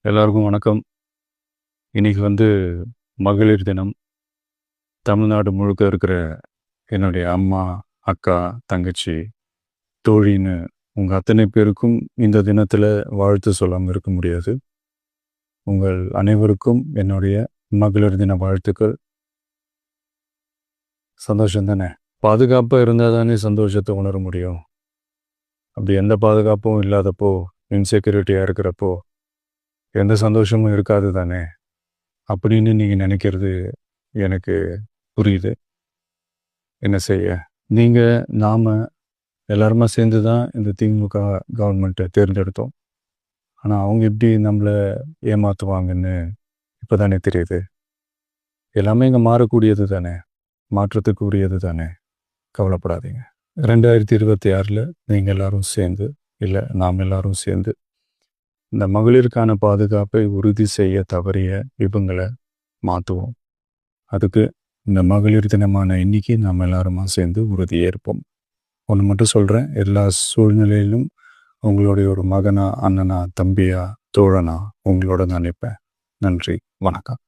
எல்லாருக்கும் வணக்கம். இன்னைக்கு மகளிர் தினம். தமிழ்நாடு முழுக்க இருக்கிற என்னுடைய அம்மா, அக்கா, தங்கச்சி, தோழின்னு உங்க அத்தனை பேருக்கும் இந்த தினத்துல வாழ்த்து சொல்லாம இருக்க முடியாது. உங்கள் அனைவருக்கும் என்னுடைய மகளிர் தின வாழ்த்துக்கள். சந்தோஷம் தானே? பாதுகாப்பா இருந்தா தானே சந்தோஷத்தை உணர முடியும். அப்படி எந்த பாதுகாப்பும் இல்லாதப்போ, இன்செக்யூரிட்டியா இருக்கிறப்போ எந்த சந்தோஷமும் இருக்காது தானே அப்படின்னு நீங்கள் நினைக்கிறது எனக்கு புரியுது. என்ன செய்ய, நீங்கள் நாம் எல்லாருமா சேர்ந்து தான் இந்த திமுக கவர்மெண்ட்டை தேர்ந்தெடுத்தோம். ஆனால் அவங்க எப்படி நம்மளை ஏமாற்றுவாங்கன்னு இப்போ தானே தெரியுது. எல்லாமே இங்கே மாறக்கூடியது தானே, மாற்றத்துக்கு உரியது தானே. கவலைப்படாதீங்க. 2026 நீங்கள் எல்லாரும் சேர்ந்து, இல்லை நாம் எல்லாரும் சேர்ந்து இந்த மகளிருக்கான பாதுகாப்பை உறுதி செய்ய தவறிய இவங்களை மாற்றுவோம். அதுக்கு இந்த மகளிர் தினமான இன்னைக்கு நாம் எல்லாருமா சேர்ந்து உறுதியேற்போம். ஒன்று மட்டும் சொல்கிறேன், எல்லா சூழ்நிலையிலும் உங்களுடைய ஒரு மகனா, அண்ணனா, தம்பியா, தோழனா உங்களோட நான் நிற்பேன். நன்றி, வணக்கம்.